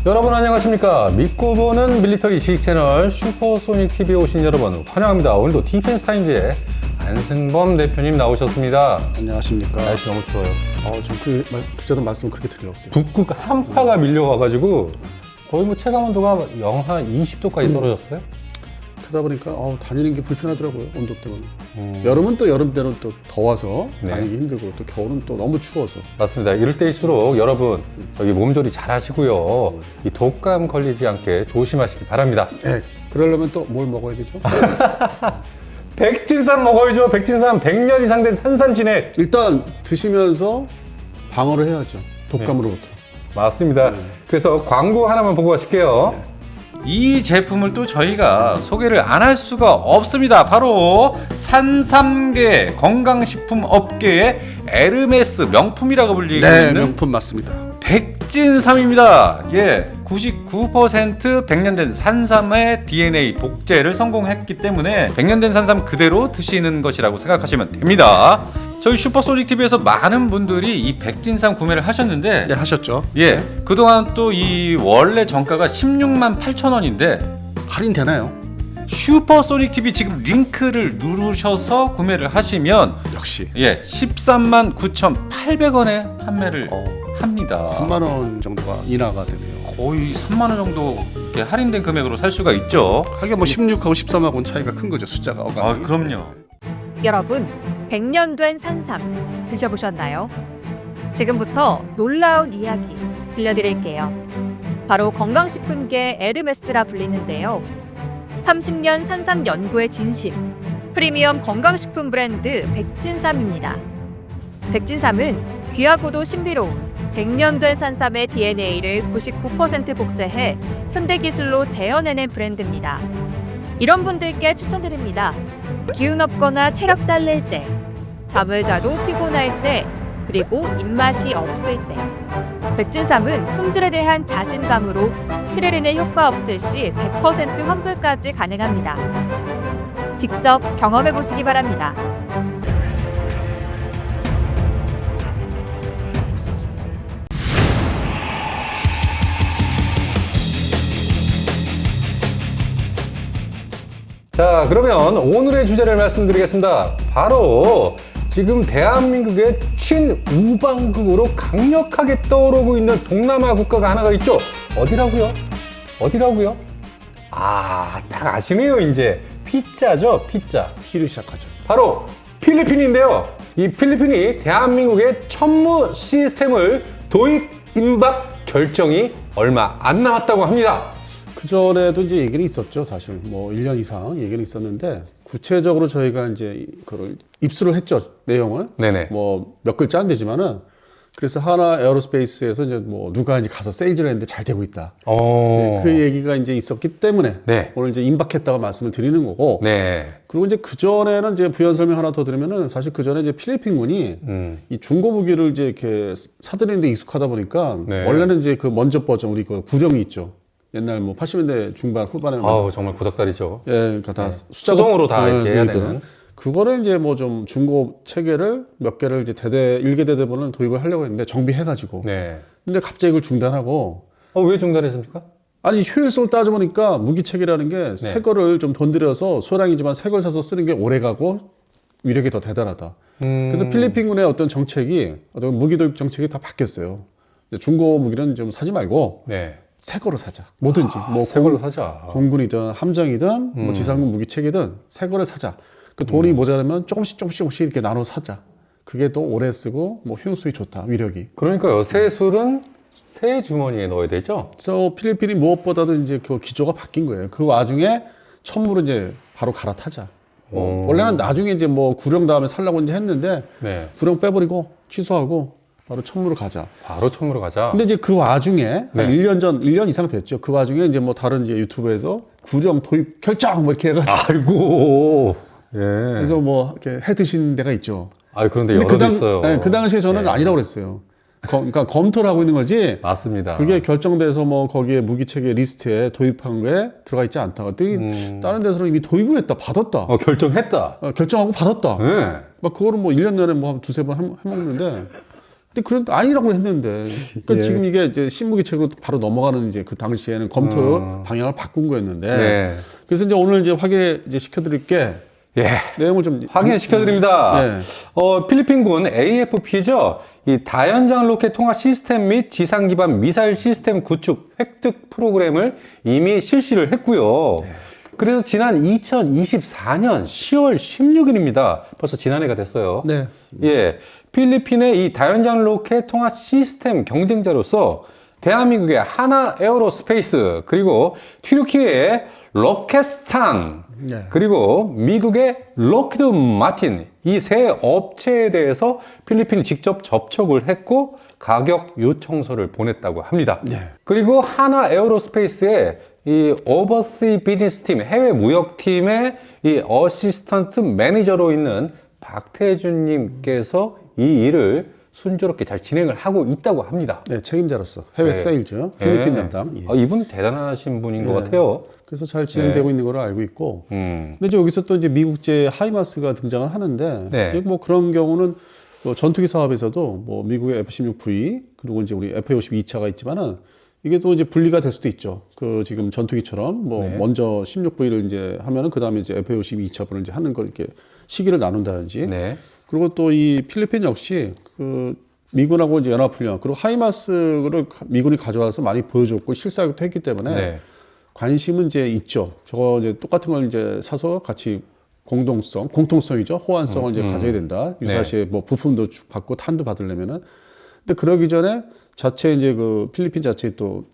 여러분 안녕하십니까? 믿고 보는 밀리터리 지식 채널 슈퍼소닉 TV에 오신 여러분 환영합니다. 오늘도 디펜스 타임즈의 안승범 대표님 나오셨습니다. 안녕하십니까. 날씨 너무 추워요. 지금 그저도 말씀 그렇게 드렸어요. 북극 한파가 밀려와가지고 거의 뭐 체감온도가 영하 20도까지 떨어졌어요. 그러다 보니까 다니는 게 불편하더라고요. 온도 때문에. 여름은 또 여름대로 또 더워서 네. 다니기 힘들고 또 겨울은 또 너무 추워서. 맞습니다. 이럴 때일수록 여러분 저기 몸조리 잘 하시고요. 이 독감 걸리지 않게 조심하시기 바랍니다. 네. 그러려면 또 뭘 먹어야 되죠? 백진산 먹어야죠. 백진산 100년 이상 된 산삼진액. 일단 드시면서 방어를 해야죠. 독감으로부터. 맞습니다. 그래서 광고 하나만 보고 가실게요. 이 제품을 또 저희가 소개를 안 할 수가 없습니다. 바로 산삼계 건강식품 업계의 에르메스 명품이라고 불리고 있는 명품 맞습니다. 백진삼입니다. 예, 99% 100년 된 산삼의 DNA 복제를 성공했기 때문에 100년 된 산삼 그대로 드시는 것이라고 생각하시면 됩니다. 저희 슈퍼소닉 TV에서 많은 분들이 이 백진삼 구매를 하셨는데 네, 하셨죠? 예, 그동안 또 이 원래 정가가 16만 8천 원인데 할인되나요? 슈퍼소닉 TV 지금 링크를 누르셔서 구매를 하시면 역시. 예, 13만 9,800원에 판매를 합니다. 3만 원 정도가 인하가 되네요. 거의 3만 원 정도 이렇게 할인된 금액으로 살 수가 있죠. 하긴 뭐 16하고 13하고는 차이가 큰 거죠. 숫자가. 아, 그럼요. 여러분, 100년 된 산삼 드셔보셨나요? 지금부터 놀라운 이야기 들려드릴게요. 바로 건강식품계 에르메스라 불리는데요. 30년 산삼 연구의 진심, 프리미엄 건강식품 브랜드 백진삼입니다. 백진삼은 귀하고도 신비로운 100년 된 산삼의 DNA를 99% 복제해 현대기술로 재현해낸 브랜드입니다. 이런 분들께 추천드립니다. 기운 없거나 체력 딸릴 때, 잠을 자도 피곤할 때, 그리고 입맛이 없을 때. 백진삼은 품질에 대한 자신감으로 7일 이내 효과 없을 시 100% 환불까지 가능합니다. 직접 경험해 보시기 바랍니다. 자, 그러면 오늘의 주제를 말씀드리겠습니다. 바로 지금 대한민국의 친우방국으로 강력하게 떠오르고 있는 동남아 국가가 하나가 있죠. 어디라고요? 어디라고요? 아, 딱 아시네요, 이제. 피자죠, 피자. P를 시작하죠. 바로 필리핀인데요. 이 필리핀이 대한민국의 천무 시스템을 도입 임박 결정이 얼마 안 남았다고 합니다. 그전에도 이제 얘기는 있었죠. 사실 뭐 1년 이상 얘기는 있었는데 구체적으로 저희가 이제 그걸 입수를 했죠. 내용을. 네네. 뭐 몇 글자 안 되지만은 그래서 하나 에어로스페이스에서 이제 뭐 누가 이제 가서 세일즈를 했는데 잘 되고 있다. 네, 그 얘기가 이제 있었기 때문에 네. 오늘 이제 임박했다고 말씀을 드리는 거고. 네. 그리고 이제 그 전에는 이제 부연 설명 하나 더 드리면은 사실 그 전에 이제 필리핀군이 이 중고 무기를 이제 이렇게 사들이는데 익숙하다 보니까 네. 원래는 이제 그 먼저 버전 우리 그 구령이 있죠. 옛날 뭐 80년대 중반 후반에 아우, 정말 구닥다리죠. 예, 그러니까 다 수동으로 다 이렇게 해야 누이들은. 되는. 그거를 이제 뭐 좀 중고 체계를 몇 개를 이제 일개 대대본을 도입을 하려고 했는데 정비해가지고. 네. 근데 갑자기 이걸 중단하고. 왜 중단했습니까? 아니 효율성을 따져보니까 무기 체계라는 게 새 거를 좀 돈 들여서 소량이지만 새 걸 사서 쓰는 게 오래가고 위력이 더 대단하다. 그래서 필리핀군의 어떤 정책이 어떤 무기 도입 정책이 다 바뀌었어요. 중고 무기는 좀 사지 말고. 네. 새 거로 사자. 뭐든지. 뭐 새 걸로 사자. 공군이든 함정이든 뭐 지상군 무기체계든 새 거를 사자. 그 돈이 모자라면 조금씩 이렇게 나눠 사자. 그게 또 오래 쓰고 뭐 효용성이 좋다. 위력이. 그러니까요. 새 술은 새 주머니에 넣어야 되죠? 그래서 필리핀이 무엇보다도 이제 그 기조가 바뀐 거예요. 그 와중에 천물을 이제 바로 갈아타자. 원래는 나중에 이제 뭐 구령 다음에 살라고 이제 했는데 네. 구령 빼버리고 취소하고 바로 천물을 가자. 바로 처음으로 가자. 근데 이제 그 와중에 네. 한 1년 이상 됐죠. 그 와중에 이제 뭐 다른 이제 유튜브에서 구령 도입 결정 뭐 이렇게 해가지고. 아이고. 예. 그래서 뭐 이렇게 해 드신 데가 있죠. 그런데 근데 여러도 있어요. 네, 그 당시에 저는 네. 아니라고 그랬어요. 그러니까 검토를 하고 있는 거지. 맞습니다. 그게 결정돼서 뭐 거기에 무기 체계 리스트에 도입한 거에 들어가 있지 않다. 그랬더니 다른 데서는 이미 도입을 했다, 받았다. 결정했다. 결정하고 받았다. 네. 막 그거를 뭐 1년 내내 뭐 한 두세 번 해먹는데 근데 그런 아니라고 했는데. 그러니까 예. 지금 이게 이제 신무기책으로 바로 넘어가는 이제 그 당시에는 검토 방향을 바꾼 거였는데. 네. 그래서 이제 오늘 이제 확인 이제 시켜드릴 게 예. 내용을 좀 확인시켜드립니다. 네. 필리핀군 AFP죠. 이 다연장 로켓 통합 시스템 및 지상 기반 미사일 시스템 구축 획득 프로그램을 이미 실시를 했고요. 그래서 지난 2024년 10월 16일입니다. 벌써 지난해가 됐어요. 네. 예. 필리핀의 이 다연장 로켓 통합 시스템 경쟁자로서 대한민국의 하나 에어로스페이스, 그리고 튀르키예의 로켓스탄, 네. 그리고 미국의 록히드 마틴, 이 세 업체에 대해서 필리핀이 직접 접촉을 했고 가격 요청서를 보냈다고 합니다. 네. 그리고 하나 에어로스페이스의 이 오버시 비즈니스 팀, 해외 무역팀의 이 어시스턴트 매니저로 있는 박태준님께서 이 일을 순조롭게 잘 진행을 하고 있다고 합니다. 네, 책임자로서 해외 네. 세일즈 필리핀 예. 담당. 예. 이분 대단하신 분인 것 네. 같아요. 그래서 잘 진행되고 네. 있는 걸로 알고 있고. 근데 이제 여기서 또 이제 미국제 하이마스가 등장을 하는데 네. 이제 뭐 그런 경우는 뭐 전투기 사업에서도 뭐 미국의 F-16V 그리고 이제 우리 F-52차가 있지만은 이게 또 이제 분리가 될 수도 있죠. 그 지금 전투기처럼 뭐 네. 먼저 16V를 이제 하면은 그 다음에 이제 F-52차분을 이제 하는 걸 이렇게 시기를 나눈다든지. 네. 그리고 또 이 필리핀 역시 그 미군하고 이제 연합훈련 그리고 하이마스를 미군이 가져와서 많이 보여줬고 실사격도 했기 때문에 네. 관심은 이제 있죠. 저거 이제 똑같은 걸 이제 사서 같이 공통성이죠. 호환성을 이제 가져야 된다. 유사시에 뭐 부품도 받고 탄도 받으려면은. 근데 그러기 전에 자체 이제 그 필리핀 자체 또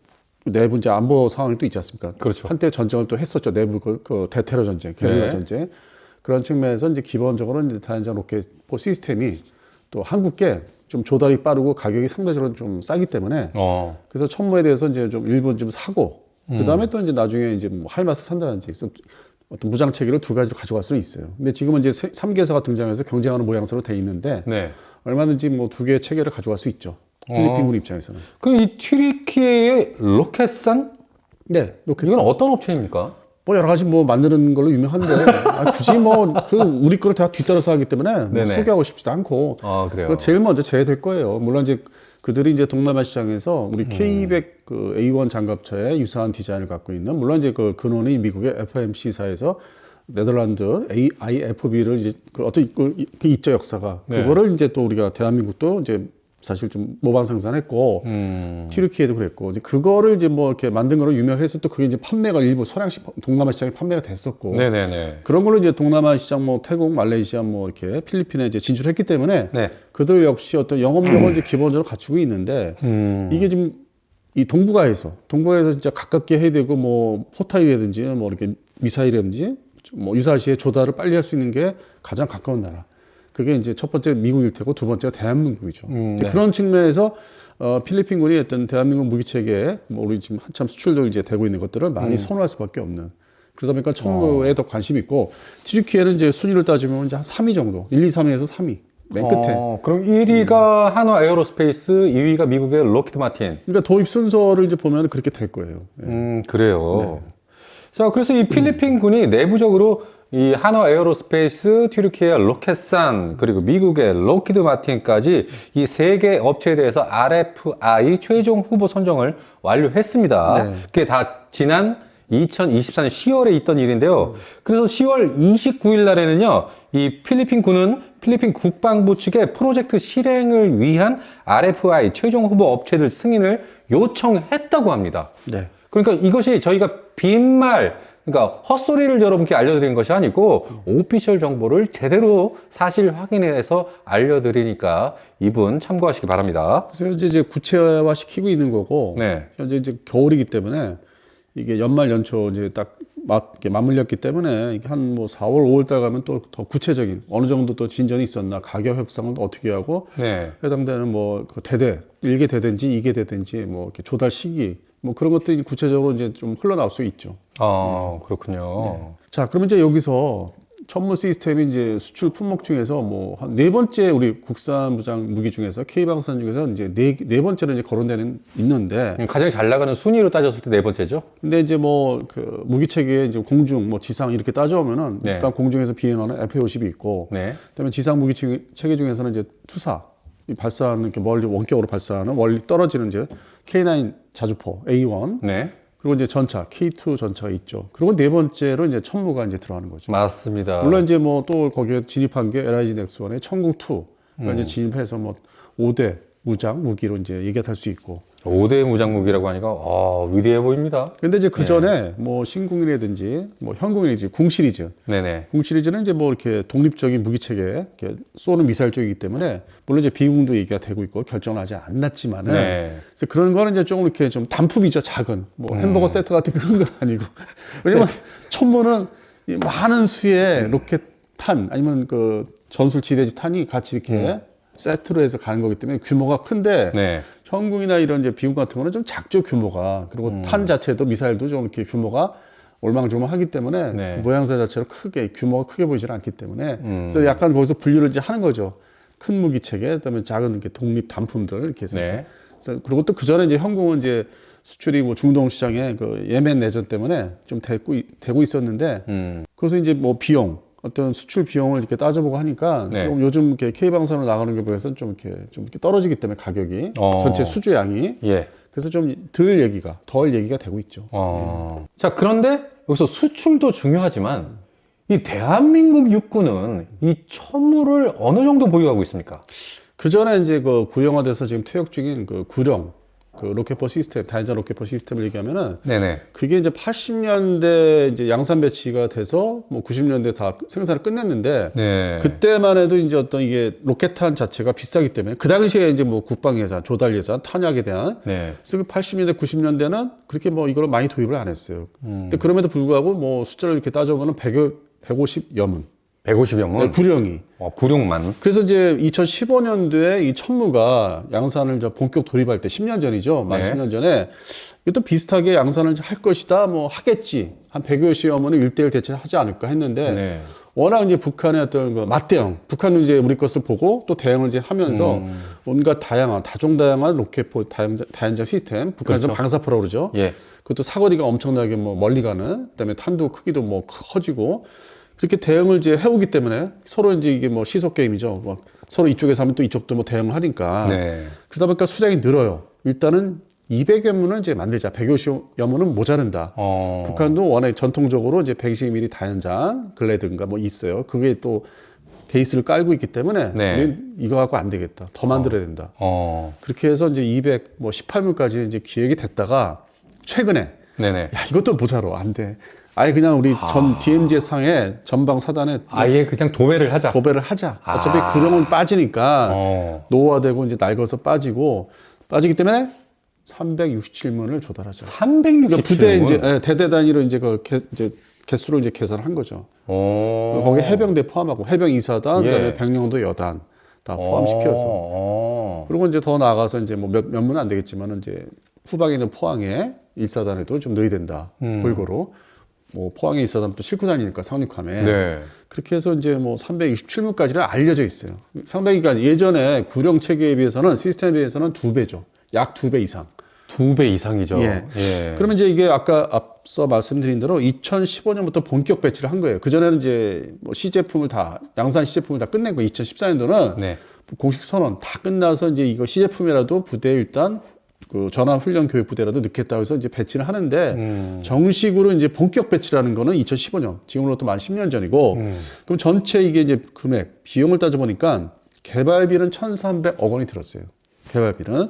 내부 이제 안보 상황이 또 있지 않습니까? 그렇죠. 한때 전쟁을 또 했었죠. 내부 그 대테러 전쟁, 게릴라 네. 전쟁. 그런 측면에서 이제 기본적으로 이제 다연장 로켓 시스템이 또 한국계 좀 조달이 빠르고 가격이 상대적으로 좀 싸기 때문에 그래서 천무에 대해서 이제 좀 일본 좀 사고 그 다음에 또 이제 나중에 이제 뭐 하이마스 산다든지 어떤 무장 체계를 두 가지로 가져갈 수는 있어요. 근데 지금은 이제 3개사가 등장해서 경쟁하는 모양새로 돼 있는데 네. 얼마든지 뭐 두 개의 체계를 가져갈 수 있죠. 필리핀군 입장에서는. 그럼 이 튀르키예의 로켓산? 네, 로켓. 이건 어떤 업체입니까? 뭐 여러 가지 뭐 만드는 걸로 유명한데 굳이 뭐 그 우리 거를 다 뒤따라서 하기 때문에 뭐 네네. 소개하고 싶지도 않고. 그래요. 그거 제일 먼저 제외될 거예요. 물론 이제 그들이 이제 동남아 시장에서 우리 K200 그 A1 장갑차에 유사한 디자인을 갖고 있는 물론 이제 그 근원이 미국의 FMC사에서 네덜란드 IFB를 이제 그 어떤 그 있죠 역사가 네. 그거를 이제 또 우리가 대한민국도 이제 사실 좀 모방 생산했고 튀르키예도 그랬고 이제 그거를 이제 뭐 이렇게 만든 거로 유명해서 또 그게 이제 판매가 일부 소량씩 동남아 시장에 판매가 됐었고 네네네. 그런 걸로 이제 동남아 시장 뭐 태국, 말레이시아 뭐 이렇게 필리핀에 이제 진출했기 때문에 네. 그들 역시 어떤 영업력을 이제 기본적으로 갖추고 있는데 이게 지금 이 동북아에서 진짜 가깝게 해야 되고 뭐 포타일이라든지 뭐 이렇게 미사일이라든지 뭐 유사시에 조달을 빨리 할 수 있는 게 가장 가까운 나라. 그게 이제 첫 번째 미국일 테고 두 번째가 대한민국이죠. 네. 그런 측면에서 필리핀군이 어떤 대한민국 무기 체계에 뭐 우리 지금 한참 수출도 이제 되고 있는 것들을 많이 선호할 수밖에 없는. 그러다 보니까 청구에 더 관심이 있고 튀르키예는 이제 순위를 따지면 이제 한 3위 정도, 1, 2, 3위에서 3위. 맨 끝에. 그럼 1위가 한화 에어로스페이스, 2위가 미국의 록히드 마틴. 그러니까 도입 순서를 이제 보면 그렇게 될 거예요. 예. 그래요. 자, 그래서 이 필리핀 군이 내부적으로 이 한화 에어로스페이스, 튀르키예 로켓산, 그리고 미국의 록히드 마틴까지 이 세 개 업체에 대해서 RFI 최종 후보 선정을 완료했습니다. 네. 그게 다 지난 2024년 10월에 있던 일인데요. 그래서 10월 29일 날에는요, 이 필리핀 군은 필리핀 국방부 측에 프로젝트 실행을 위한 RFI 최종 후보 업체들 승인을 요청했다고 합니다. 네. 그러니까 이것이 저희가 빈말, 그러니까 헛소리를 여러분께 알려드리는 것이 아니고 오피셜 정보를 제대로 사실 확인해서 알려드리니까 이분 참고하시기 바랍니다. 그래서 현재 이제 구체화 시키고 있는 거고 네. 현재 이제 겨울이기 때문에 이게 연말 연초 이제 딱 맞물렸기 때문에 이게 한 뭐 4월, 5월 달 가면 또 더 구체적인 어느 정도 또 진전이 있었나 가격 협상은 어떻게 하고 네. 해당되는 뭐 그 대대 1개 대대인지 2개 대대인지 뭐 이렇게 조달 시기 뭐 그런 것들이 구체적으로 이제 좀 흘러나올 수 있죠. 그렇군요. 자, 그러면 이제 여기서 천무 시스템이 이제 수출 품목 중에서 뭐 한 네 번째 우리 국산 무장 무기 중에서 K방산 중에서 이제 네 번째로 이제 거론되는 있는데 가장 잘 나가는 순위로 따졌을 때 네 번째죠? 근데 이제 뭐 그 무기 체계에 이제 공중 뭐 지상 이렇게 따져오면은 네. 일단 공중에서 비행하는 F-50이 있고 네. 그다음에 지상 무기 체계 중에서는 이제 투사 이 발사하는 이렇게 멀리 원격으로 발사하는 멀리 떨어지는 이제 K9 자주포 A1 네. 그리고 이제 전차 K2 전차가 있죠. 그리고 네 번째로 이제 천무가 이제 들어가는 거죠. 맞습니다. 물론 이제 뭐 또 거기에 진입한 게 LIG 넥스원의 천궁2가 이제 진입해서 뭐 5대 무장 무기로 이제 얘기할 수 있고. 5대 무장 무기라고 하니까 위대해 보입니다. 근데 이제 그 전에 뭐 신궁이라든지 뭐 현궁이라든지 궁 시리즈. 네네. 궁 시리즈는 이제 뭐 이렇게 독립적인 무기 체계에 이렇게 쏘는 미사일 쪽이기 때문에 물론 이제 비궁도 얘기가 되고 있고 결정은 아직 안 났지만은 네. 그래서 그런 거는 이제 조금 이렇게 좀 단품이죠. 작은 뭐 햄버거 세트 같은 그런 건 아니고 왜냐면 천무는 이 많은 수의 로켓탄 아니면 그 전술 지대지 탄이 같이 이렇게 세트로 해서 가는 거기 때문에 규모가 큰데 네. 현궁이나 이런 이제 비궁 같은 거는 좀 작죠 규모가. 그리고 탄 자체도 미사일도 좀 이렇게 규모가 올망졸망하기 때문에 네. 모양새 자체로 규모가 크게 보이질 않기 때문에 그래서 약간 거기서 분류를 이제 하는 거죠. 큰 무기 체계, 그다음에 작은 이렇게 독립 단품들 이렇게 해서. 네. 그래서 그리고 또 그 전에 이제 현궁은 이제 수출이 뭐 중동 시장에 그 예멘 내전 되면 좀 되고 있었는데 그래서 이제 뭐 비용 어떤 수출 비용을 이렇게 따져보고 하니까 네. 좀 요즘 이렇게 K 방선으로 나가는 게 비해서 좀 이렇게 떨어지기 때문에 가격이 전체 수주량이 예. 그래서 좀 덜 얘기가 되고 있죠. 자, 그런데 여기서 수출도 중요하지만 이 대한민국 육군은 이 천무를 어느 정도 보유하고 있습니까? 그 전에 이제 그 구형화돼서 지금 퇴역 중인 그 구령 그 로켓포 시스템, 다연장 로켓포 시스템을 얘기하면은 네네. 그게 이제 80년대 이제 양산 배치가 돼서 뭐 90년대 다 생산을 끝냈는데 네. 그때만 해도 이제 어떤 이게 로켓탄 자체가 비싸기 때문에 그 당시에 이제 뭐 국방 예산, 조달 예산, 탄약에 대한 네. 그래서 80년대, 90년대는 그렇게 뭐 이걸 많이 도입을 안 했어요. 근데 그럼에도 불구하고 뭐 숫자를 이렇게 따져보면 150여 문. 150여 문. 구령이. 구룡만. 그래서 이제 2015년도에 이 천무가 양산을 이제 본격 도입할 때 10년 전이죠. 만 네. 10년 전에 이것도 비슷하게 양산을 할 것이다. 뭐 하겠지. 한 100여시여 문은 1대1 대체를 하지 않을까 했는데 네. 워낙 이제 북한의 어떤 그 맞대응, 북한은 이제 우리 것을 보고 또 대응을 이제 하면서 온갖 다종다양한 로켓포 다연장 시스템, 북한에서 그렇죠. 방사포라고 그러죠. 예. 그것도 사거리가 엄청나게 뭐 멀리 가는, 그다음에 탄도 크기도 뭐 커지고 그렇게 대응을 이제 해오기 때문에 서로 이제 이게 뭐 시속 게임이죠. 막 서로 이쪽에서 하면 또 이쪽도 뭐 대응을 하니까. 네. 그러다 보니까 수량이 늘어요. 일단은 200여 문을 이제 만들자. 150여 문은 모자른다. 북한도 워낙 전통적으로 이제 120mm 다연장 글래드인가 뭐 있어요. 그게 또 베이스를 깔고 있기 때문에 네. 우리는 이거 갖고 안 되겠다. 더 만들어야 된다. 그렇게 해서 이제 218문까지 이제 기획이 됐다가 최근에 네네. 야, 이것도 모자로 안 돼. 아예 그냥 우리 전 DMZ 상에 전방 사단에 아예 그냥 도배를 하자. 도배를 하자. 어차피 구령은 빠지니까 노후화되고 이제 낡아서 빠지기 때문에 367문을 조달하자. 367문. 그러니까 부대 이제 대대 단위로 이제 이제 개수를 이제 계산한 거죠. 거기 해병대 포함하고 해병 2사단, 예. 그다음에 백령도 여단 다 포함시켜서. 그리고 이제 더 나아가서 이제 뭐 몇 문은 안 되겠지만은 이제 후방에 있는 포항에 1사단에도 좀 넣어야 된다. 골고루. 뭐 포항에 1사단 또 실구단이니까 상륙함에. 네. 그렇게 해서 이제 뭐 367문까지는 알려져 있어요. 상당히 그러니까 예전에 구령 체계에 비해서는 시스템에 비해서는 2배죠. 약 2배 이상. 2배 이상이죠. 예. 예. 그러면 이제 이게 아까 앞서 말씀드린 대로 2015년부터 본격 배치를 한 거예요. 그전에는 이제 뭐 시제품을 양산 시제품을 다 끝낸 거예요. 2014년도는 네. 공식 선언 다 끝나서 이제 이거 시제품이라도 부대에 일단 그 전화 훈련 교육 부대라도 넣겠다고 해서 이제 배치를 하는데 정식으로 이제 본격 배치라는 거는 2015년, 지금으로부터 만 10년 전이고 그럼 전체 이게 이제 금액, 비용을 따져보니까 개발비는 1,300억 원이 들었어요. 개발비는.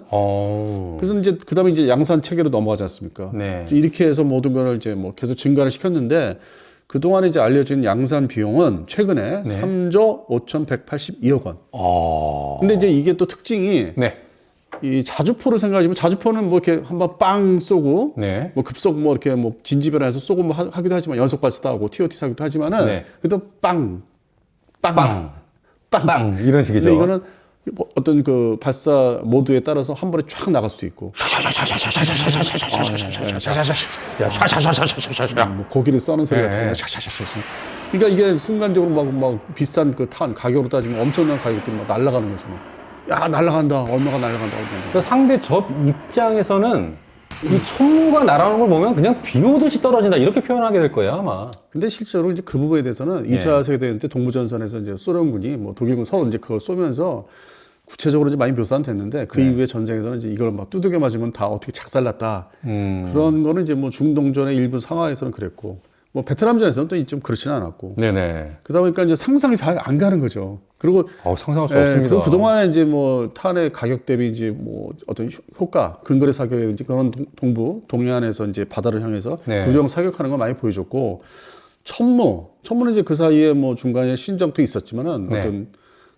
그래서 이제 그다음에 이제 양산 체계로 넘어가지 않습니까? 네. 이렇게 해서 모든 거를 이제 뭐 계속 증가를 시켰는데 그동안에 이제 알려진 양산 비용은 최근에 3조 5,182억 원. 근데 이제 이게 또 특징이 네. 이 자주포를 생각하시면 자주포는 뭐 이렇게 한번 빵 쏘고 네. 뭐 급속 뭐 이렇게 뭐 진지변화해서 쏘고 뭐 하기도 하지만 연속 발사도 하고 TOT 사기도 하지만은 네. 그래도 빵 이런 식이죠. 근데 이거는 뭐 어떤 그 발사 모드에 따라서 한 번에 쫙 나갈 수도 있고 뭐 고기를 써는 소리 같은 거 그러니까 이게 순간적으로 막 비싼 그 탄 가격으로 따지면 엄청난 가격들이 막 날아가는 거죠. 야 날아간다 얼마가 날아간다. 그러니까 상대 적 입장에서는 이 천무가 날아오는 걸 보면 그냥 비 오듯이 떨어진다 이렇게 표현하게 될 거예요 아마. 근데 실제로 이제 그 부분에 대해서는 2차 세계대전 때 동부전선에서 이제 소련군이 뭐 독일군 서로 이제 그걸 쏘면서 구체적으로 이제 많이 묘사는 됐는데 그 네. 이후에 전쟁에서는 이제 이걸 막 두들겨 맞으면 다 어떻게 작살났다. 음. 그런 거는 이제 뭐 중동전의 일부 상황에서는 그랬고 뭐 베트남전에서는 또 좀 그렇지는 않았고. 네네. 그러다 보니까 이제 상상이 잘 안 가는 거죠. 그리고 상상할 수 없습니다. 그리고 그동안에 이제 뭐 탄의 가격 대비 이제 뭐 어떤 효과, 근거리 사격이라든지 그런 동부, 동해안에서 이제 바다를 향해서 네. 구령 사격하는 걸 많이 보여줬고 천무는 이제 그 사이에 뭐 중간에 신정도 있었지만은 네. 어떤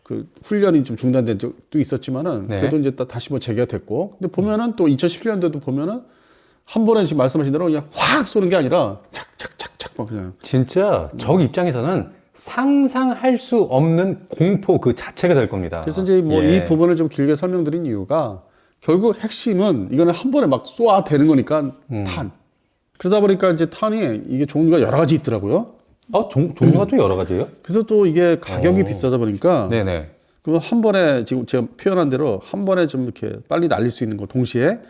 그 훈련이 좀 중단된 적도 있었지만은 네. 그래도 이제 다시 뭐 재개가 됐고 근데 보면은 또 2017년도도 보면은 한 번에 지금 말씀하신 대로 그냥 확 쏘는 게 아니라 착착착착 막 그냥 진짜 적 입장에서는 상상할 수 없는 공포 그 자체가 될 겁니다. 그래서 이제 뭐 예. 이 부분을 좀 길게 설명드린 이유가 결국 핵심은 이거는 한 번에 막 쏘아 되는 거니까 탄. 그러다 보니까 이제 탄이 이게 종류가 여러 가지 있더라고요. 종류가 또 여러 가지예요? 그래서 또 이게 가격이 비싸다 보니까 네네. 그럼 한 번에 지금 제가 표현한 대로 한 번에 좀 이렇게 빨리 날릴 수 있는 거 동시에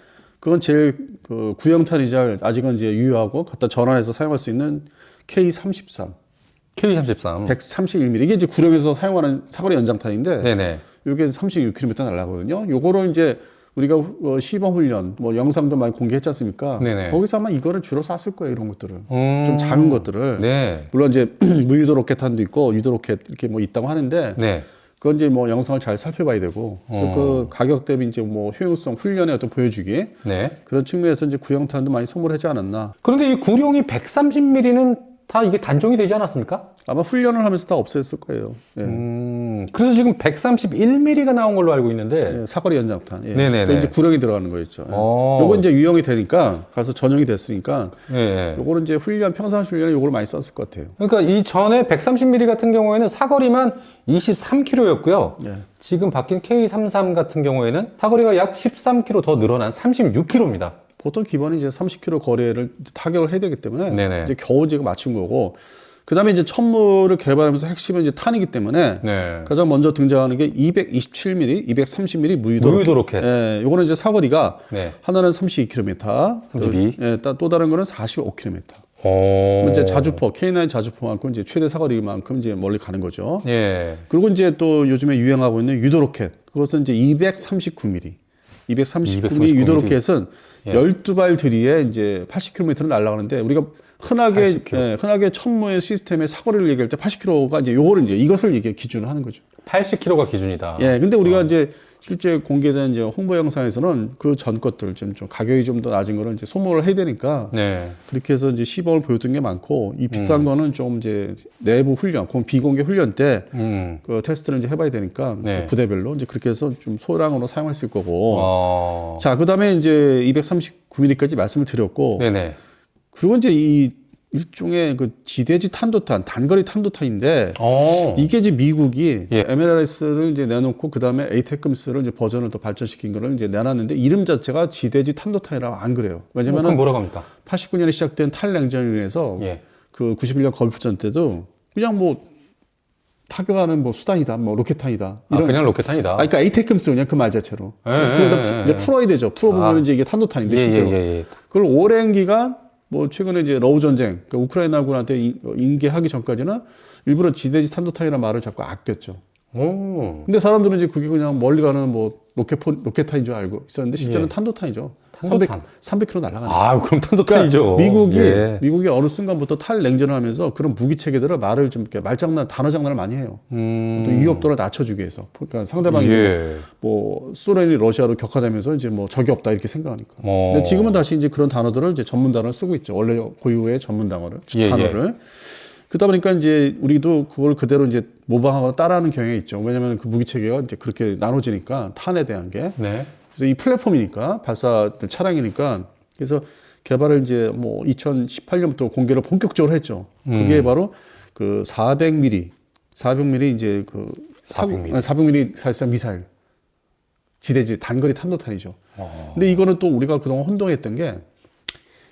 그건 제일 그 구형탄이자 아직은 이제 유효하고 갖다 전환해서 사용할 수 있는 K33, K33. 131mm 이게 이제 구령에서 사용하는 사거리 연장탄인데 네네. 이게 36km 날라거든요. 요거로 이제 우리가 시범 훈련, 뭐 영상도 많이 공개했지 않습니까? 네네. 거기서 아마 이거를 주로 쐈을 거예요, 이런 것들을. 음. 좀 작은 것들을. 네. 물론 이제 무유도 로켓탄도 있고 유도 로켓 이렇게 뭐 있다고 하는데 네. 그건 이제 뭐 영상을 잘 살펴봐야 되고 그래서 그 가격 대비 이제 뭐 효용성 훈련에 어떤 보여주기 네. 그런 측면에서 이제 구형탄도 많이 소모하지 않았나. 그런데 이 구룡이 130mm는 다 이게 단종이 되지 않았습니까? 아마 훈련을 하면서 다 없앴을 거예요. 예. 그래서 지금 131mm가 나온 걸로 알고 있는데. 예, 사거리 연장탄. 예. 네네네. 그게 이제 구령이 들어가는 거였죠. 예. 어. 요거 이제 유형이 되니까 가서 전용이 됐으니까 네. 요거는 이제 평상시 훈련에 요걸 많이 썼을 것 같아요. 그러니까 이 전에 130mm 같은 경우에는 사거리만 23km였고요. 예. 지금 바뀐 K33 같은 경우에는 사거리가 약 13km 더 늘어난 36km입니다. 보통 기본이 이제 30km 거리를 타격을 해야 되기 때문에 네네. 이제 겨우 지금 맞춘 거고 그다음에 이제 천무를 개발하면서 핵심은 이제 탄이기 때문에 네. 가장 먼저 등장하는 게 227mm, 230mm 무유도 로켓. 예, 요거는 이제 사거리가 네. 하나는 32km, 32. 예, 또 다른 거는 45km. 오. 이제 자주포, K9 자주포만큼 이제 최대 사거리만큼 이제 멀리 가는 거죠. 예. 그리고 이제 또 요즘에 유행하고 있는 유도 로켓. 그것은 이제 239mm. 239mm 유도 로켓은 예. 12발 들이에 이제 80km를 날아가는데 우리가 흔하게 80km. 예, 흔하게 천무의 시스템의 사거리를 얘기할 때 80km가 이제 요거를 이제 이것을 이게 기준으로 하는 거죠. 80km가 기준이다. 예. 근데 우리가 이제 실제 공개된 이제 홍보 영상에서는 그 전 것들 좀 가격이 좀 더 낮은 거를 이제 소모를 해야 되니까 네. 그렇게 해서 이제 시범을 보여준 게 많고 이 비싼 거는 좀 이제 내부 훈련, 비공개 훈련 때 그 테스트를 이제 해봐야 되니까 네. 부대별로 이제 그렇게 해서 좀 소량으로 사용했을 거고. 어. 자, 그다음에 이제 239mm까지 말씀을 드렸고, 네네. 그리고 이제 이 일종의 그 지대지 탄도탄, 단거리 탄도탄인데 어. 이게 이제 미국이 예. MLRS를 이제 내놓고 그다음에 ATACMS를 이제 버전을 더 발전시킨 거를 이제 내놨는데 이름 자체가 지대지 탄도탄이라고 안 그래요. 그럼 왜냐면은 뭐라고 합니까? 89년에 시작된 탈냉전으로 인해서 예. 그 91년 걸프전 때도 그냥 뭐 타격하는 뭐 수단이다, 뭐 로켓탄이다. 아, 그냥 로켓탄이다. 아, 그러니까 ATACMS 그냥 그 말 자체로. 예, 그러다 예, 이제 예. 풀어야 되죠. 풀어보면 이제 이게 탄도탄인데 실제로. 예. 그걸 오랜 기간 뭐 최근에 이제 러우 전쟁, 그러니까 우크라이나군한테 인계하기 전까지는 일부러 지대지 탄도탄이라는 말을 자꾸 아꼈죠. 오. 근데 사람들은 이제 그게 그냥 멀리 가는 뭐 로켓탄인 줄 알고 있었는데 실제는 예. 탄도탄이죠. 탄도탄. 300km 날아가는. 아, 그럼 탄도탄이죠. 그러니까 예. 미국이 어느 순간부터 탈냉전을 하면서 그런 무기 체계들을 말을 좀 이렇게 단어 장난을 많이 해요. 또 위협도를 낮춰주기 위해서. 그러니까 상대방이 예. 뭐 소련이 러시아로 격화되면서 이제 뭐 적이 없다 이렇게 생각하니까. 어. 근데 지금은 다시 이제 그런 단어들을 이제 전문 단어를 쓰고 있죠. 원래 고유의 전문 단어를. 예, 단어를. 그러다 보니까 이제 우리도 그걸 그대로 이제 모방하거나 따라하는 경향이 있죠. 왜냐하면 그 무기 체계가 이제 그렇게 나눠지니까 탄에 대한 게. 네. 그래서 이 플랫폼이니까 발사 차량이니까 그래서 개발을 이제 뭐 2018년부터 공개를 본격적으로 했죠. 그게 바로 그 400mm 이제 그 400mm. 400mm 사실상 미사일 지대지 단거리 탄도탄이죠. 근데 이거는 또 우리가 그동안 혼동했던 게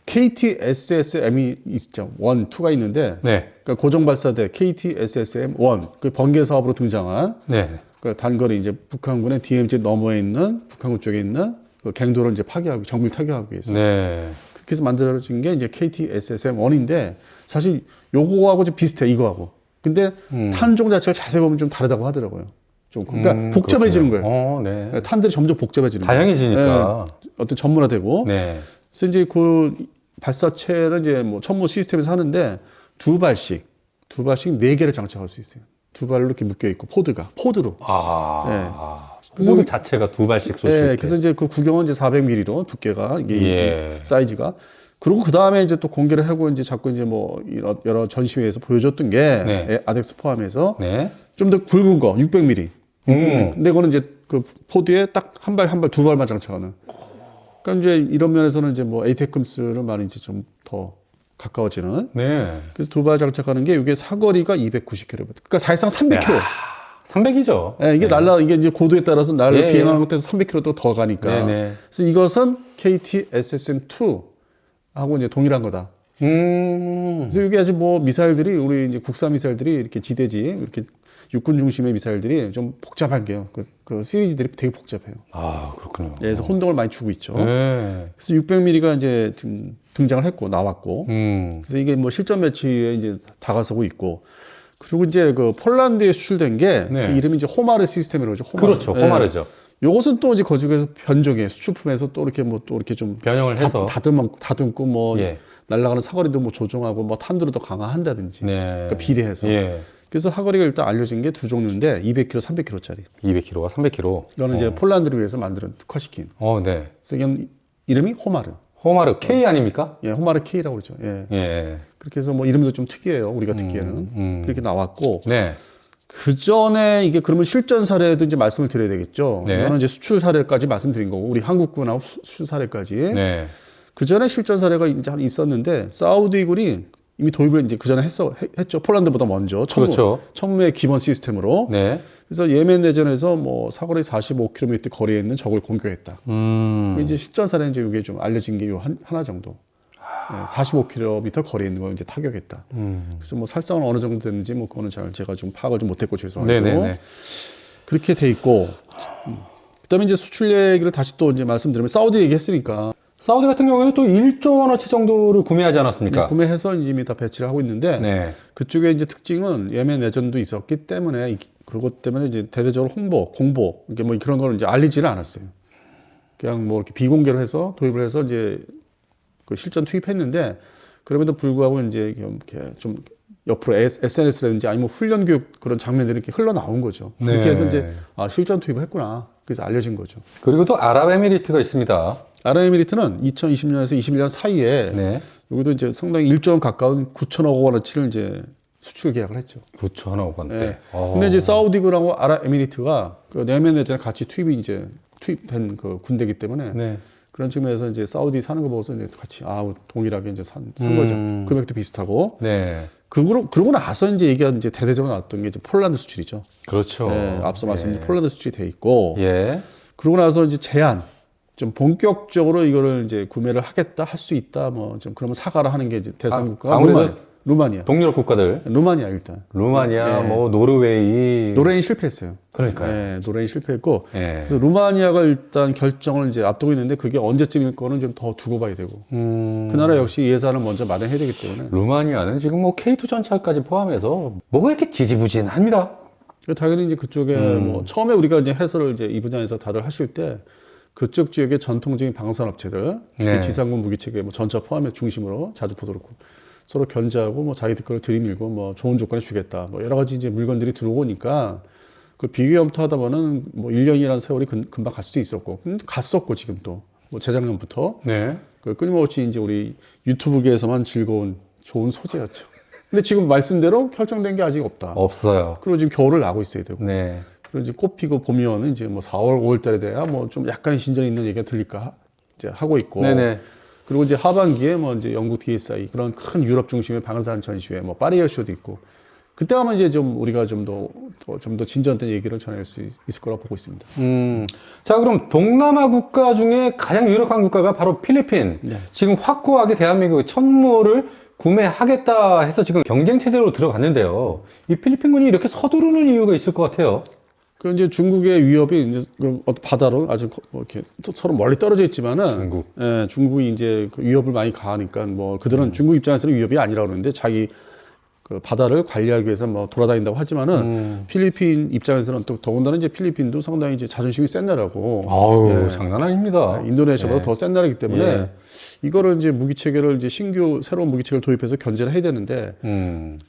KT-SSM이 있죠. 1, 2가 있는데 네. 그러니까 고정 발사대 KT-SSM-1 그 번개 사업으로 등장한 네. 그 단거리 이제 북한군의 DMZ 너머에 있는 북한군 쪽에 있는 그 갱도를 이제 파괴하고 정밀 타격하기 위해서 네. 그렇게 해서 만들어진 게 이제 KT-SSM-1인데 사실 요거하고 좀 비슷해 이거하고. 근데 탄종 자체가 자세히 보면 좀 다르다고 하더라고요. 좀 그러니까 복잡해지는 거예요. 네. 탄들이 점점 복잡해지는 거예요. 다양해지니까. 어떤 전문화되고. 네. 그래서 이제 그 발사체를 이제 뭐 천무 시스템에서 하는데 두 발씩 4개를 장착할 수 있어요. 두 발로 이렇게 묶여 있고 포드로. 포드 자체가 두 발씩 쏠 수 있게. 그래서 이제 그 구경은 이제 400mm로 두께가 이게 예. 사이즈가. 그리고 그 다음에 이제 또 공개를 하고 이제 자꾸 이제 뭐 여러 전시회에서 보여줬던 게 네. 아덱스 포함해서 네. 좀 더 굵은 거 600mm. 근데 그거는 이제 그 포드에 딱 한 발 두 발만 장착하는. 그러니까 이제 이런 면에서는 이제 뭐 에이테크스를 많이 이제 좀 더 가까워지는. 네. 그래서 두 발 장착하는 게 이게 사거리가 290km. 그러니까 사실상 300km. 300이죠. 이게 이게 이제 고도에 따라서 예, 비행하는 것에서 300km도 더 가니까. 네. 그래서 이것은 KT SSN2 하고 이제 동일한 거다. 그래서 이게 아주 뭐 미사일들이 우리 이제 국산 미사일들이 이렇게 지대지 이렇게 육군 중심의 미사일들이 좀 복잡한 게요. 그 시리즈들이 되게 복잡해요. 아, 그렇군요. 그래서 혼동을 많이 주고 있죠. 네. 그래서 600mm가 이제 지금 등장을 했고 나왔고. 음. 그래서 이게 뭐 실전 매치에 이제 다가서고 있고. 그리고 이제 그 폴란드에 수출된 게 네. 그 이름이 이제 호마르 시스템이라고 그러죠. 호마르. 그렇죠. 호마르죠. 요것은 또 이제 거기에서 변종해 수출품에서 또 이렇게 뭐 또 이렇게 좀 변형을 해서. 다듬고 뭐 예. 날아가는 사거리도 뭐 조정하고 뭐 탄두를 더 강화한다든지. 네. 그러니까 비례해서. 예. 그래서 사거리가 일단 알려진 게 두 종류인데 200km, 300km짜리. 200kg와 300kg. 이거는 이제 폴란드를 위해서 만든 특화시킨. 네. 그래서 이건 이름이 호마르. 호마르 K 아닙니까? 예, 호마르 K라고 그러죠. 예. 예. 그렇게 해서 뭐 이름도 좀 특이해요. 우리가 듣기에는. 그렇게 나왔고. 네. 그 전에 이게 그러면 실전 사례도 이제 말씀을 드려야 되겠죠. 네. 이거는 이제 수출 사례까지 말씀드린 거고, 우리 한국군하고 수출 사례까지. 네. 그 전에 실전 사례가 이제 있었는데, 사우디군이 이미 도입을 이제 그 전에 했죠. 폴란드보다 먼저. 그렇죠. 천무의 기본 시스템으로. 네. 그래서 예멘 내전에서 뭐 사거리 45km 거리에 있는 적을 공격했다. 이제 실전 사례는 이제 이게 좀 알려진 게 요 하나 정도. 45km 거리에 있는 걸 이제 타격했다. 그래서 뭐 살상은 어느 정도 됐는지 뭐 그거는 제가 좀 파악을 좀 못했고 죄송하고. 네네네. 그렇게 돼 있고. 그다음에 이제 수출 얘기를 다시 또 이제 말씀드리면 사우디 얘기했으니까 사우디 같은 경우에는 또 1조 원어치 정도를 구매하지 않았습니까? 구매해서 이미 다 배치를 하고 있는데 네. 그쪽에 이제 특징은 예멘 내전도 있었기 때문에 그것 때문에 이제 대대적으로 공보 이게 뭐 그런 걸 이제 알리지는 않았어요. 그냥 뭐 이렇게 비공개로 해서 도입을 해서 이제 그 실전 투입했는데 그럼에도 불구하고 이제 이렇게 좀 옆으로 SNS라든지 아니면 훈련 교육 그런 장면들이 이렇게 흘러나온 거죠. 네. 그렇게 해서 이제 실전 투입을 했구나. 그래서 알려진 거죠. 그리고 또 아랍에미리트가 있습니다. 아랍에미리트는 2020년에서 21년 사이에 네. 여기도 이제 상당히 1조 원 가까운 9천억 원어치를 이제 수출 계약을 했죠. 9천억 원대. 네. 근데 이제 사우디군하고 아랍에미리트가 그 예멘 내전에 같이 투입된 그 군대이기 때문에 네. 그런 측면에서 이제 사우디 사는 거 보고서 이제 같이 동일하게 이제 산 거죠. 금액도 비슷하고. 네. 그러고 나서 이제 얘기가 이제 대대적으로 나왔던 게 이제 폴란드 수출이죠. 그렇죠. 네, 앞서 말씀드린 폴란드 수출이 돼 있고. 예. 그러고 나서 이제 좀 본격적으로 이거를 이제 구매를 하겠다, 할 수 있다, 뭐 좀 그러면 사과를 하는 게 이제 대상국가가 아무래도 루마니아. 동유럽 국가들. 루마니아 일단. 루마니아, 네. 뭐 노르웨이. 노르웨이 실패했어요. 그러니까요. 네, 노르웨이 실패했고. 예. 그래서 루마니아가 일단 결정을 이제 앞두고 있는데 그게 언제쯤일 거는 좀 더 두고 봐야 되고. 그 나라 역시 예산을 먼저 마련해야 되기 때문에. 루마니아는 지금 뭐 K2 전차까지 포함해서 뭐가 이렇게 지지부진합니다. 당연히 이제 그쪽에 뭐 처음에 우리가 이제 해설을 이제 이 분야에서 다들 하실 때 그쪽 지역의 전통적인 방산업체들, 네. 지상군 무기체계, 뭐 전차 포함해서 중심으로 자주 보도록 서로 견제하고 뭐 자기들 거를 들이밀고 뭐 좋은 조건을 주겠다. 뭐 여러 가지 이제 물건들이 들어오니까 그 비교염토하다 보면 뭐 1년이라는 세월이 금방 갈 수도 있었고, 갔었고 지금 또 뭐 재작년부터 네. 그 끊임없이 이제 우리 유튜브계에서만 즐거운 좋은 소재였죠. 근데 지금 말씀대로 결정된 게 아직 없다. 없어요. 그리고 지금 겨울을 나고 있어야 되고. 네. 그리고 이제 꽃피고 봄이면 이제 뭐 4월, 5월 달에 돼야 뭐 좀 약간의 진전이 있는 얘기가 들릴까 이제 하고 있고. 네네. 그리고 이제 하반기에 뭐 이제 영국 DSI 그런 큰 유럽 중심의 방산 전시회, 뭐 파리 에어쇼도 있고. 그때 하면 이제 좀 우리가 좀 더 진전된 얘기를 전할 수 있을 거라고 보고 있습니다. 자, 그럼 동남아 국가 중에 가장 유력한 국가가 바로 필리핀. 네. 지금 확고하게 대한민국의 천무를 구매하겠다 해서 지금 경쟁 체제로 들어갔는데요. 이 필리핀군이 이렇게 서두르는 이유가 있을 것 같아요. 그 이제 중국의 위협이 이제 바다로 아주 뭐 이렇게 서로 멀리 떨어져 있지만은 중국. 중국이 이제 그 위협을 많이 가하니까 뭐 그들은 중국 입장에서는 위협이 아니라 그러는데 자기 그 바다를 관리하기 위해서 뭐 돌아다닌다고 하지만은 필리핀 입장에서는 또 더군다나 이제 필리핀도 상당히 이제 자존심이 센 나라고 아우, 장난 아닙니다. 인도네시아보다 예. 더 센 나라이기 때문에 예. 이거를 이제 무기 체계를 이제 신규 새로운 무기 체계를 도입해서 견제를 해야 되는데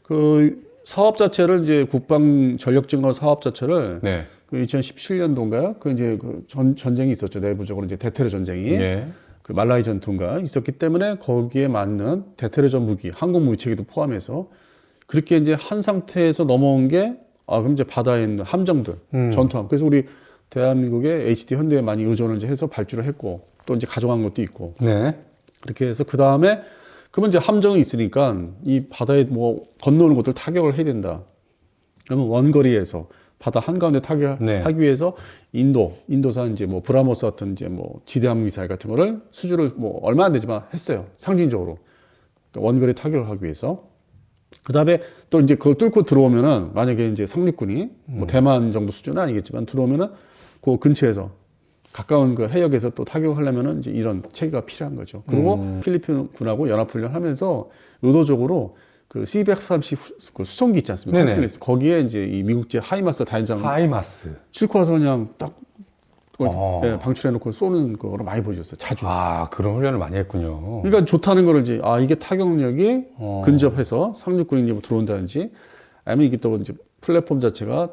그 사업 자체를 이제 국방 전력 증강 사업 자체를 네. 그 2017년도인가요? 그 이제 그 전쟁이 있었죠. 내부적으로 이제 대테러 전쟁이. 예. 그 말라이 전투인가 있었기 때문에 거기에 맞는 대테러전 무기, 항공 무기 체계도 포함해서 그렇게 이제 한 상태에서 넘어온 게 그럼 이제 바다에 있는 함정들, 전투함. 그래서 우리 대한민국의 HD 현대에 많이 의존을 이제 해서 발주를 했고 또 이제 가져간 것도 있고 네. 그렇게 해서 그 다음에 그러면 이제 함정이 있으니까 이 바다에 뭐 건너오는 것들 타격을 해야 된다. 그러면 원거리에서 바다 한가운데 타격하기 네. 위해서 인도산 이제 뭐 브라모스 같은 이제 뭐 지대함 미사일 같은 거를 수주를 뭐 얼마 안 되지만 했어요. 상징적으로. 그러니까 원거리 타격을 하기 위해서. 그 다음에 또 이제 그걸 뚫고 들어오면은 만약에 이제 상륙군이 뭐 대만 정도 수준은 아니겠지만 들어오면은 그 근처에서 가까운 그 해역에서 또 타격하려면은 이제 이런 체계가 필요한 거죠. 그리고 필리핀 군하고 연합훈련을 하면서 의도적으로 그 C-130 그 수송기 있지 않습니까? 네네. 허큘리스. 거기에 이제 이 미국제 하이마스 다연장 하이마스. 싣고 와서 그냥 딱 어. 방출해놓고 쏘는 거로 많이 보여줬어요. 자주. 아, 그런 훈련을 많이 했군요. 그러니까 좋다는 거를 이제 이게 타격력이 어. 근접해서 상륙군이 이제 뭐 들어온다든지 아니면 이게 또 이제 플랫폼 자체가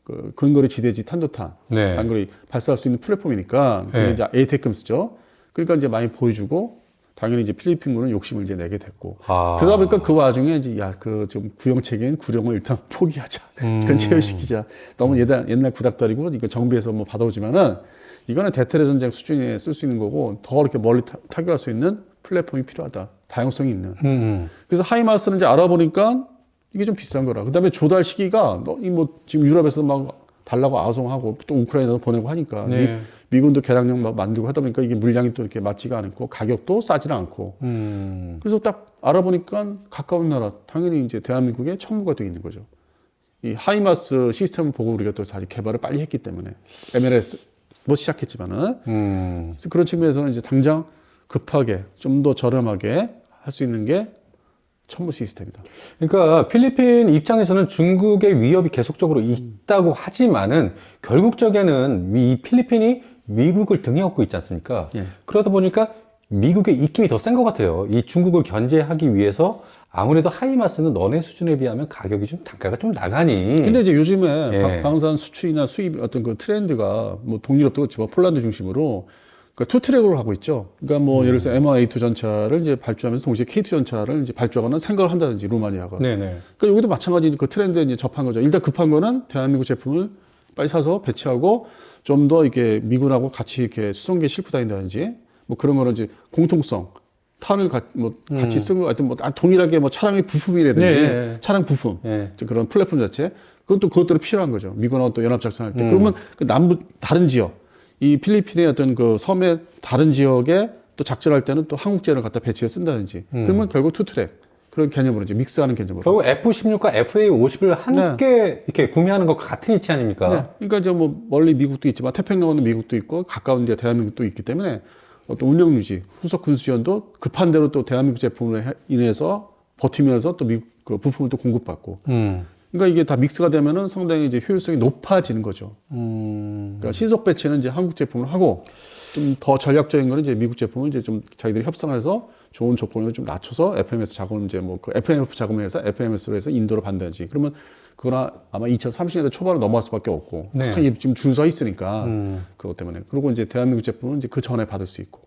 그 근거리 지대지 탄도탄 네. 단거리 발사할 수 있는 플랫폼이니까 그게 네. 이제 ATACMS죠. 그러니까 이제 많이 보여주고 당연히 이제 필리핀군은 욕심을 이제 내게 됐고 아. 그러다 보니까 그 와중에 이제 그 좀 구형 체계인 구령을 일단 포기하자. 이건 제어시키자. 너무 옛날 구닥다리고 이거 정비해서 뭐 받아오지만은 이거는 대테러 전쟁 수준에 쓸 수 있는 거고 더 이렇게 멀리 타격할 수 있는 플랫폼이 필요하다. 다양성이 있는. 그래서 하이마스는 이제 알아보니까 이게 좀 비싼 거라. 그다음에 조달 시기가 뭐 지금 유럽에서 막 달라고 아우성하고 또 우크라이나도 보내고 하니까 네. 미군도 개량력 막 만들고 하다 보니까 이게 물량이 또 이렇게 맞지가 않고 가격도 싸지는 않고 그래서 딱 알아보니까 가까운 나라 당연히 이제 대한민국에 첨부가 되어 있는 거죠. 이 하이마스 시스템을 보고 우리가 또 사실 개발을 빨리 했기 때문에 MLS 뭐 시작했지만은 그래서 그런 측면에서는 이제 당장 급하게 좀 더 저렴하게 할 수 있는 게 첨부 시스템이다. 그러니까 필리핀 입장에서는 중국의 위협이 계속적으로 있다고 하지만은 결국적에는 이 필리핀이 미국을 등에 업고 있지 않습니까? 예. 그러다 보니까 미국의 입김이 더 센 것 같아요. 이 중국을 견제하기 위해서 아무래도 하이마스는 너네 수준에 비하면 가격이 좀 단가가 좀 나가니. 근데 이제 요즘에 예. 방산 수출이나 수입 어떤 그 트렌드가 뭐 동유럽도 그렇지만 폴란드 중심으로 그러니까 투 트랙으로 하고 있죠. 그러니까 뭐 예를 들어서 MR-A2 전차를 이제 발주하면서 동시에 K2 전차를 이제 발주하거나 생각을 한다든지 루마니아가. 네네. 그러니까 여기도 마찬가지 그 트렌드에 이제 접한 거죠. 일단 급한 거는 대한민국 제품을 빨리 사서 배치하고 좀 더 이렇게 미군하고 같이 이렇게 수송기에 싣고 다닌다든지 뭐 그런 거는 이제 공통성. 탄을 같이 쓰고 하여튼 뭐 동일하게 뭐 차량의 부품이라든지 네. 차량 부품 네. 그런 플랫폼 자체 그건 또 그것대로 필요한 거죠. 미군하고 또 연합 작전할 때 그러면 그 남부 다른 지역 이 필리핀의 어떤 그 섬의 다른 지역에 또 작전할 때는 또 한국제를 갖다 배치해 쓴다든지 그러면 결국 투트랙 그런 개념으로 이제 믹스하는 개념으로. 결국 F-16과 FA-50을 함께 이렇게 구매하는 것과 같은 이치 아닙니까? 네. 그러니까 이제 뭐 멀리 미국도 있지만 태평양은 미국도 있고 가까운 데 대한민국도 있기 때문에 어떤 운영 유지, 후속 군수 지원도 급한 대로 또 대한민국 제품으로 인해서 버티면서 또 미국 그 부품을 또 공급받고. 그러니까 이게 다 믹스가 되면은 상당히 이제 효율성이 높아지는 거죠. 그러니까 신속 배치는 이제 한국 제품을 하고 좀 더 전략적인 거는 이제 미국 제품을 이제 좀 자기들이 협상해서 좋은 조건을 좀 낮춰서 FMS 자금 이제 뭐 그 FMF 자금을 해서 FMS로 해서 인도로 받든지 그러면 그거나 아마 2030년대 초반으로 넘어갈 수밖에 없고 네. 지금 줄 서 있으니까 그것 때문에 그리고 이제 대한민국 제품은 이제 그 전에 받을 수 있고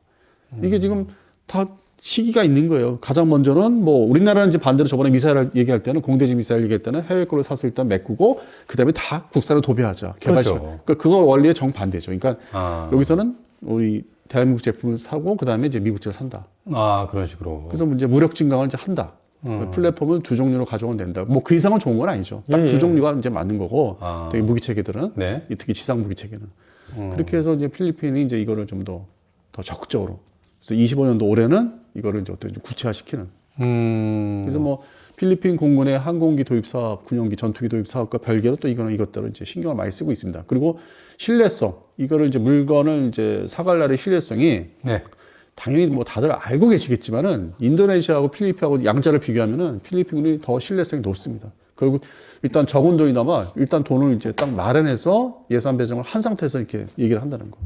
이게 지금 다 시기가 있는 거예요. 가장 먼저는 뭐 우리나라는 이제 반대로 저번에 미사일 얘기할 때는 공대지 미사일 얘기할 때는 해외 거를 사서 일단 메꾸고 그다음에 다 국산을 도배하자 개발 시간. 그렇죠. 그러니까 그거 원리의 정반대죠. 그러니까 아. 여기서는 우리 대한민국 제품을 사고 그다음에 이제 미국 제를 산다. 아, 그런 식으로. 그래서 이제 무력 증강을 이제 한다. 플랫폼을 두 종류로 가져오면 된다. 뭐 그 이상은 좋은 건 아니죠. 딱 두 종류가 이제 맞는 거고, 아. 되게 무기 체계들은 네. 특히 지상 무기 체계는 그렇게 해서 이제 필리핀이 이제 이거를 좀 더 적극적으로. 그래서 25년도 올해는 이거를 이제 어떻게 좀 구체화시키는. 그래서 뭐 필리핀 공군의 항공기 도입 사업, 군용기 전투기 도입 사업과 별개로 또 이거는 이것들을 이제 신경을 많이 쓰고 있습니다. 그리고 신뢰성, 이거를 이제 물건을 이제 사갈 날의 신뢰성이 네. 당연히 뭐 다들 알고 계시겠지만은 인도네시아하고 필리핀하고 양자를 비교하면은 필리핀군이 더 신뢰성이 높습니다. 그리고 일단 적은 돈이나마 일단 돈을 이제 딱 마련해서 예산 배정을 한 상태에서 이렇게 얘기를 한다는 거.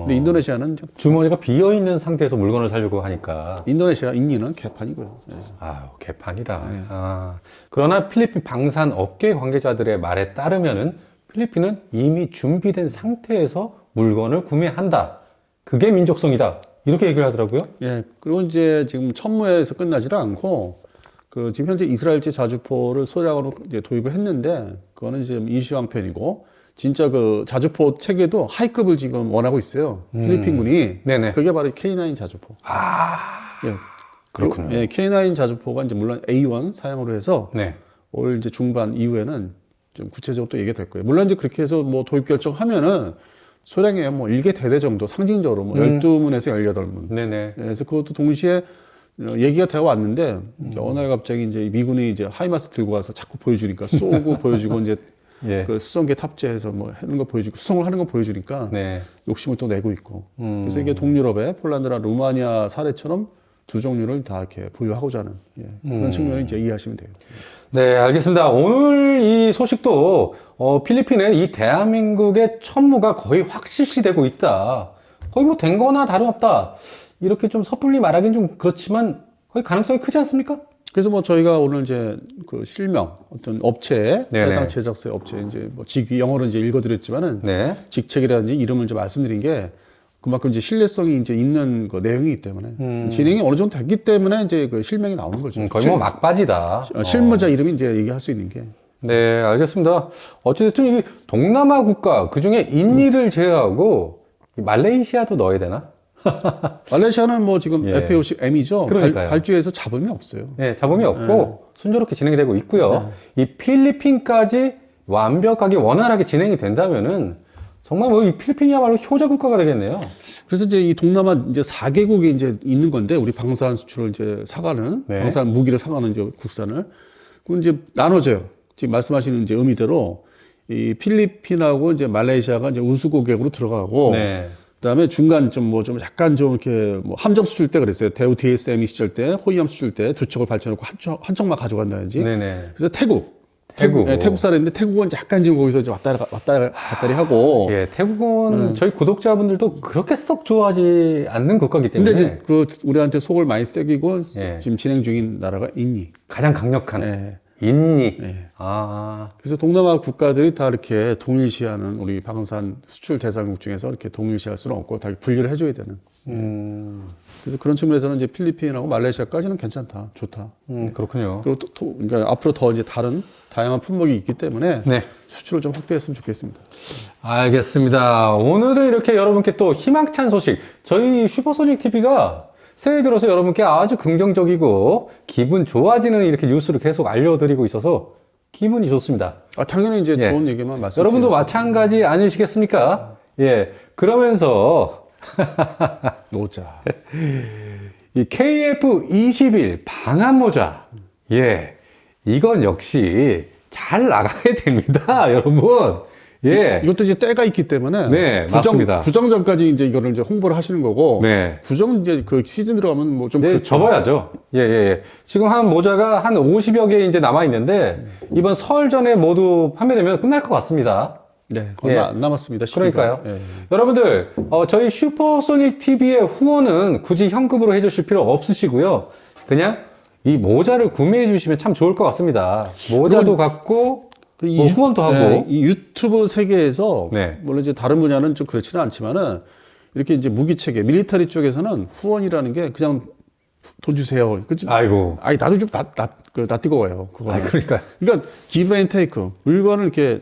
근데 인도네시아는 주머니가 비어 있는 상태에서 물건을 사려고 하니까. 인도네시아 인기는 개판이고요. 예. 아유, 개판이다. 그러나 필리핀 방산 업계 관계자들의 말에 따르면은 필리핀은 이미 준비된 상태에서 물건을 구매한다. 그게 민족성이다. 이렇게 얘기를 하더라고요. 예. 그리고 이제 지금 천무에서 끝나지를 않고 그 지금 현재 이스라엘제 자주포를 소량으로 이제 도입을 했는데 그거는 이제 일시황편이고 진짜 그 자주포 체계도 하이급을 지금 원하고 있어요. 필리핀군이. 네네. 그게 바로 K9 자주포. 예. 그렇군요. 예, K9 자주포가 이제 물론 A1 사용으로 해서 네. 올 이제 중반 이후에는 좀 구체적으로 또 얘기가 될 거예요. 물론 이제 그렇게 해서 뭐 도입 결정하면은 소량의 뭐 1개 대대 정도 상징적으로 뭐 12문에서 18문. 네네. 예, 그래서 그것도 동시에 얘기가 되어 왔는데 어느 날 갑자기 이제 미군이 이제 하이마스 들고 와서 자꾸 보여주니까 쏘고 보여주고 이제 예. 그 수송기에 탑재해서 뭐 하는 거 보여주고 수송을 하는 거 보여주니까 네. 욕심을 또 내고 있고 그래서 이게 동유럽의 폴란드나 루마니아 사례처럼 두 종류를 다 이렇게 보유하고자 하는 그런 측면을 이제 이해하시면 돼요. 네, 알겠습니다. 오늘 이 소식도 필리핀은 이 대한민국의 천무가 거의 확실시되고 있다. 거의 뭐 된 거나 다름없다. 이렇게 좀 섣불리 말하기는 좀 그렇지만 거의 가능성이 크지 않습니까? 그래서 뭐 저희가 오늘 이제 그 실명 어떤 업체 네네. 해당 제작사 업체 이제 뭐 영어로 이제 읽어드렸지만은 네. 직책이라든지 이름을 좀 말씀드린 게 그만큼 이제 신뢰성이 이제 있는 그 내용이기 때문에 진행이 어느 정도 됐기 때문에 이제 그 실명이 나오는 거죠. 거의 뭐 막바지다. 실무자 이름이 이제 얘기할 수 있는 게. 네, 알겠습니다. 어쨌든 이 동남아 국가 그중에 인니를 제외하고 이 말레이시아도 넣어야 되나? 말레이시아는 뭐 지금 예. FAOC M이죠. 그러니까요. 발주에서 잡음이 없어요. 네, 잡음이 없고 순조롭게 진행이 되고 있고요. 이 필리핀까지 완벽하게 원활하게 진행이 된다면은 정말 뭐 이 필리핀이야말로 효자 국가가 되겠네요. 그래서 이제 이 동남아 이제 4개국이 이제 있는 건데 우리 방산 수출을 이제 사가는 네. 방산 무기를 사가는 이제 국산을 그럼 이제 나눠져요. 지금 말씀하시는 이제 의미대로 이 필리핀하고 이제 말레이시아가 이제 우수 고객으로 들어가고 네. 그다음에 중간 좀 뭐 좀 약간 좀 이렇게 뭐 함정 수출 때 그랬어요. 대우 DSM이 시절 때 호위함 수출 때 두 척을 발전하고 한 척만 가져간다든지. 네네. 그래서 태국. 태국. 네, 태국 사례인데 태국은 약간 지금 거기서 이제 왔다 갔다리 하고. 예, 태국은 저희 구독자분들도 그렇게 썩 좋아하지 않는 국가이기 때문에 근데 이제 그 우리한테 속을 많이 새기고 예. 지금 진행 중인 나라가 있니. 가장 강력한 예. 인니. 예. 아, 그래서 동남아 국가들이 다 이렇게 동일시하는 우리 방산 수출 대상국 중에서 이렇게 동일시할 수는 없고 다 분리를 해줘야 되는. 그래서 그런 측면에서는 이제 필리핀하고 말레이시아까지는 괜찮다, 좋다. 그렇군요. 그리고 그러니까 앞으로 더 이제 다양한 품목이 있기 때문에 네. 수출을 좀 확대했으면 좋겠습니다. 알겠습니다. 오늘은 이렇게 여러분께 또 희망찬 소식, 저희 슈퍼소닉 TV가 새해 들어서 여러분께 아주 긍정적이고 기분 좋아지는 이렇게 뉴스를 계속 알려드리고 있어서 기분이 좋습니다. 당연히 이제 예. 좋은 얘기만 말씀드리죠. 여러분도 마찬가지 아니시겠습니까? 예. 그러면서 노자. 이 KF21 방한 모자. 예. 이건 역시 잘 나가야 됩니다, 여러분. 예. 이것도 이제 때가 있기 때문에 네, 맞습니다. 구정 전까지 이제 이거를 이제 홍보를 하시는 거고 네. 구정 이제 그 시즌 들어가면 뭐 좀 네, 접어야죠. 예, 예, 예. 지금 한 모자가 한 50여 개 이제 남아 있는데 이번 설 전에 모두 판매되면 끝날 것 같습니다. 네, 얼마 예. 안 남았습니다. 시기가. 그러니까요. 예. 여러분들, 저희 슈퍼소닉 TV의 후원은 굳이 현금으로 해주실 필요 없으시고요. 그냥 이 모자를 구매해 주시면 참 좋을 것 같습니다. 모자도 갖고, 뭐 후원도 하고. 네, 이 유튜브 세계에서 네. 물론 이제 다른 분야는 좀 그렇지는 않지만은 이렇게 이제 무기 체계, 밀리터리 쪽에서는 후원이라는 게 그냥 돈 주세요. 그치? 아이고. 아니 나도 좀 낯뜨거워요. 그거. 그러니까. 그러니까 기브 앤 테이크 물건을 이렇게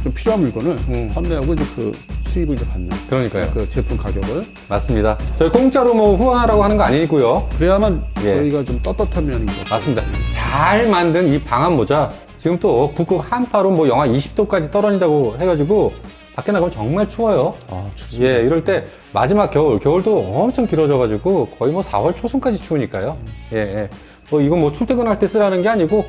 좀 필요한 물건을 판매하고 이제 그 수입을 이제 받는. 그러니까요. 그 제품 가격을. 맞습니다. 저희 공짜로 뭐 후원하라고 하는 거 아니고요. 그래야만 예. 저희가 좀 떳떳한 면인 거죠. 맞습니다. 잘 만든 이 방한 모자. 지금 또 북극 한파로 뭐 영하 20도까지 떨어진다고 해가지고 밖에 나가면 정말 추워요. 춥습니다. 예, 이럴 때 마지막 겨울도 엄청 길어져가지고 거의 뭐 4월 초순까지 추우니까요. 예, 예. 뭐 이건 뭐 출퇴근할 때 쓰라는 게 아니고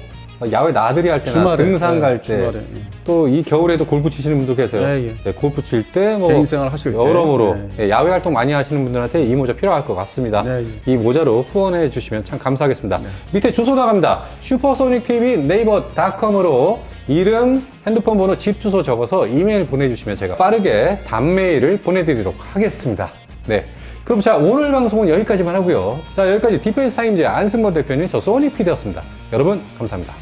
야외 나들이 할 때나 주말에, 등산 예, 갈 때, 주말에, 예. 또 이 겨울에도 골프 치시는 분도 계세요. 예, 예. 네, 골프 칠 때, 뭐 개인 생활 하실 때. 여러모로 예. 예, 야외 활동 많이 하시는 분들한테 이 모자 필요할 것 같습니다. 네, 이 모자로 후원해 주시면 참 감사하겠습니다. 밑에 주소 나갑니다. 슈퍼소닉TV 네이버닷컴으로 이름, 핸드폰 번호, 집 주소 적어서 이메일 보내주시면 제가 빠르게 답메일을 보내드리도록 하겠습니다. 네. 그럼 자, 오늘 방송은 여기까지만 하고요. 자, 여기까지 디펜스 타임즈의 안승범 대표님, 저 소니 PD였습니다. 여러분, 감사합니다.